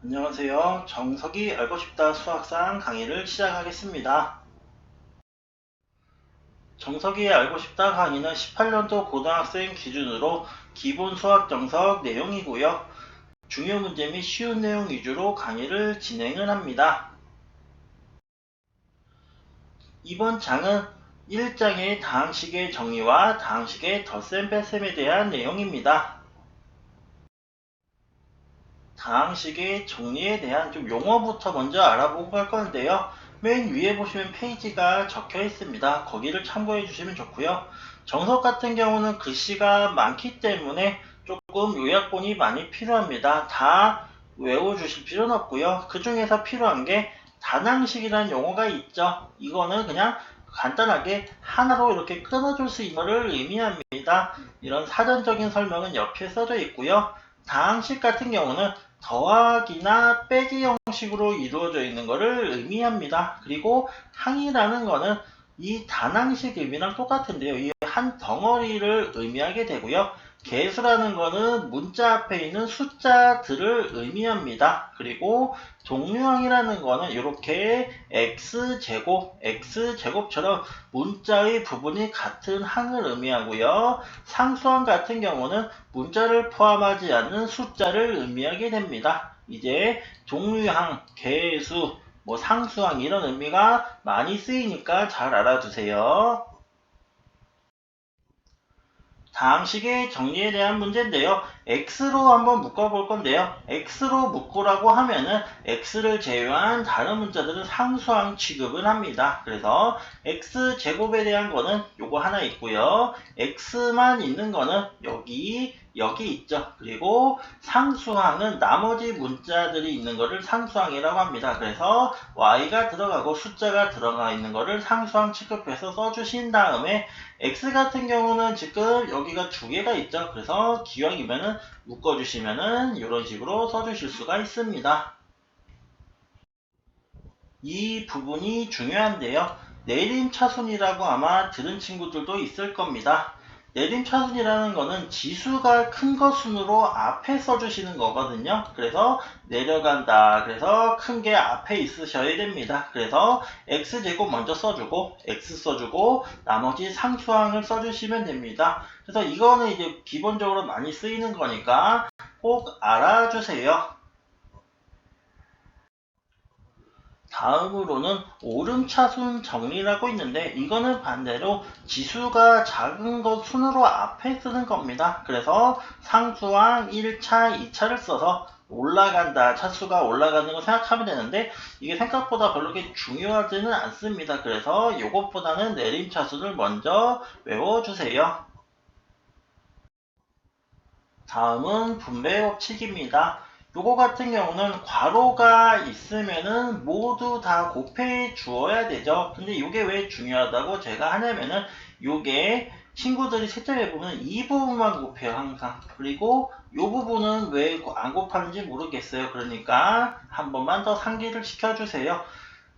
안녕하세요. 정석이 알고 싶다 수학상 강의를 시작하겠습니다. 정석이 알고 싶다 강의는 18년도 고등학생 기준으로 기본 수학 정석 내용이고요. 중요 문제 및 쉬운 내용 위주로 강의를 진행을 합니다. 이번 장은 1장의 다항식의 정의와 다항식의 덧셈 뺄셈에 대한 내용입니다. 다항식의 정리에 대한 좀 용어부터 먼저 알아보고 갈 건데요. 맨 위에 보시면 페이지가 적혀 있습니다. 거기를 참고해 주시면 좋고요. 정석 같은 경우는 글씨가 많기 때문에 조금 요약본이 많이 필요합니다. 다 외워주실 필요는 없고요. 그 중에서 필요한 게 다항식이라는 용어가 있죠. 이거는 그냥 간단하게 하나로 이렇게 끊어줄 수 있는 것을 의미합니다. 이런 사전적인 설명은 옆에 써져 있고요. 다항식 같은 경우는 더하기나 빼기 형식으로 이루어져 있는 것을 의미합니다. 그리고 항이라는 거는 이 단항식 의미랑 똑같은데요. 이 한 덩어리를 의미하게 되고요. 개수라는 거는 문자 앞에 있는 숫자들을 의미합니다. 그리고 동류항이라는 거는 이렇게 x제곱처럼 문자의 부분이 같은 항을 의미하고요. 상수항 같은 경우는 문자를 포함하지 않는 숫자를 의미하게 됩니다. 이제 동류항, 개수, 상수항 이런 의미가 많이 쓰이니까 잘 알아두세요. 다항식의 정리에 대한 문제인데요. x로 한번 묶어볼 건데요. x로 묶으라고 하면은 x를 제외한 다른 문자들은 상수항 취급을 합니다. 그래서 x제곱에 대한 거는 요거 하나 있고요. x만 있는 거는 여기 있죠. 그리고 상수항은 나머지 문자들이 있는 거를 상수항이라고 합니다. 그래서 y가 들어가고 숫자가 들어가 있는 거를 상수항 취급해서 써주신 다음에 x 같은 경우는 지금 여기가 두 개가 있죠. 그래서 기왕이면은 묶어주시면은 이런 식으로 써주실 수가 있습니다. 이 부분이 중요한데요. 내림차순이라고 아마 들은 친구들도 있을 겁니다. 내림차순이라는 거는 지수가 큰 거 순으로 앞에 써주시는 거거든요. 그래서 내려간다. 그래서 큰 게 앞에 있으셔야 됩니다. 그래서 x제곱 먼저 써주고 x 써주고 나머지 상수항을 써주시면 됩니다. 그래서 이거는 이제 기본적으로 많이 쓰이는 거니까 꼭 알아주세요. 다음으로는 오름차순 정리라고 있는데 이거는 반대로 지수가 작은 것 순으로 앞에 쓰는 겁니다. 그래서 상수항 1차, 2차를 써서 올라간다, 차수가 올라가는 거 생각하면 되는데 이게 생각보다 별로 그렇게 중요하지는 않습니다. 그래서 이것보다는 내림차순을 먼저 외워주세요. 다음은 분배 법칙입니다. 요거 같은 경우는 괄호가 있으면은 모두 다 곱해 주어야 되죠. 근데 이게 왜 중요하다고 제가 하냐면은 요게 친구들이 채점해 보면 이 부분만 곱해요 항상. 그리고 요 부분은 왜 안 곱하는지 모르겠어요. 그러니까 한 번만 더 상기를 시켜주세요.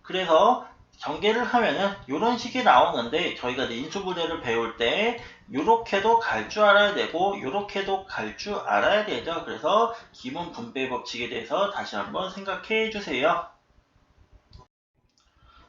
그래서 전개를 하면은 이런 식이 나오는데 저희가 인수분해를 배울 때 요렇게도 갈 줄 알아야 되고 요렇게도 갈 줄 알아야 되죠. 그래서 기본 분배 법칙에 대해서 다시 한번 생각해 주세요.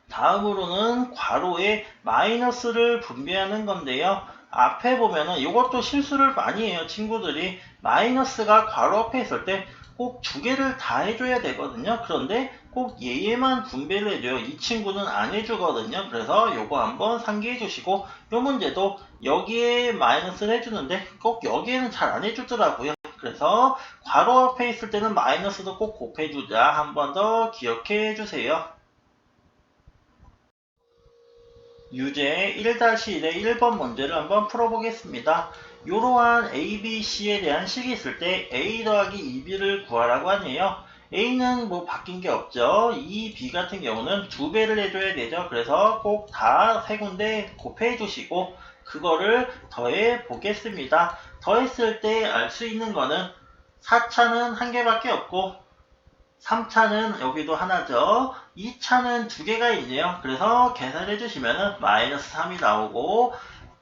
다음으로는 괄호에 마이너스를 분배하는 건데요. 앞에 보면은 이것도 실수를 많이 해요. 친구들이 마이너스가 괄호 앞에 있을 때 꼭 두 개를 다 해줘야 되거든요. 그런데 꼭 얘만 분배를 해줘요. 이 친구는 안 해주거든요. 그래서 요거 한번 상기해 주시고 요 문제도 여기에 마이너스를 해주는데 꼭 여기에는 잘 안 해주더라고요. 그래서 괄호 앞에 있을 때는 마이너스도 꼭 곱해주자. 한 번 더 기억해 주세요. 유제 1-1의 1번 문제를 한번 풀어보겠습니다. 이러한 A, B, C에 대한 식이 있을 때 A 더하기 2B를 구하라고 하네요. A는 바뀐 게 없죠. 2B 같은 경우는 2배를 해줘야 되죠. 그래서 꼭 다 세 군데 곱해 주시고 그거를 더해 보겠습니다. 더했을 때 알 수 있는 거는 4차는 한 개밖에 없고 3차는 여기도 하나죠. 2차는 두 개가 있네요. 그래서 계산해 주시면 마이너스 3이 나오고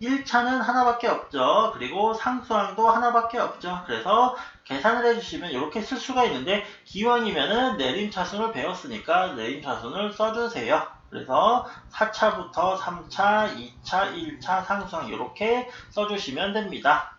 1차는 하나밖에 없죠. 그리고 상수항도 하나밖에 없죠. 그래서 계산을 해주시면 이렇게 쓸 수가 있는데 기왕이면은 내림차순을 배웠으니까 내림차순을 써주세요. 그래서 4차부터 3차, 2차, 1차 상수항 이렇게 써주시면 됩니다.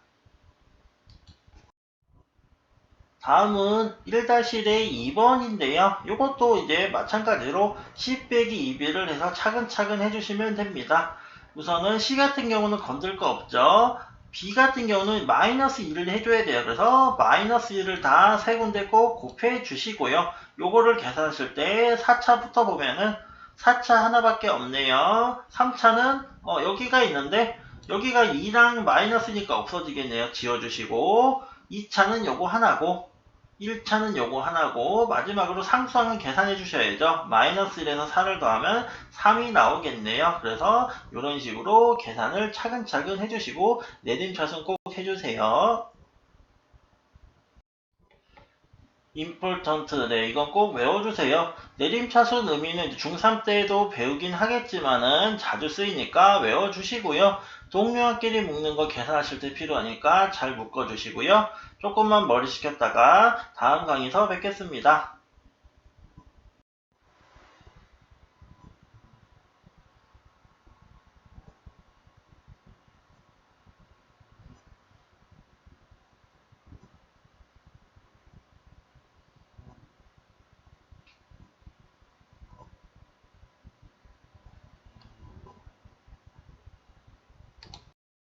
다음은 1-2번인데요. 이것도 이제 마찬가지로 10 빼기 2b를 해서 차근차근 해주시면 됩니다. 우선은 C 같은 경우는 건들 거 없죠. B 같은 경우는 마이너스 2를 해줘야 돼요. 그래서 마이너스 2를 다 세 군데 꼭 곱해 주시고요. 요거를 계산하실 때 4차부터 보면은 4차 하나밖에 없네요. 3차는 여기가 있는데 여기가 2랑 마이너스니까 없어지겠네요. 지워주시고 2차는 요거 하나고 1차는 요거 하나고 마지막으로 상수항은 계산해 주셔야죠. 마이너스 1에서 4를 더하면 3이 나오겠네요. 그래서 이런 식으로 계산을 차근차근 해주시고 내림차순 꼭 해주세요. important, 네, 이건 꼭 외워주세요. 내림차순 의미는 중3 때도 배우긴 하겠지만은 자주 쓰이니까 외워주시고요. 동료끼리 묶는 거 계산하실 때 필요하니까 잘 묶어주시고요. 조금만 머리 식혔다가 다음 강의에서 뵙겠습니다.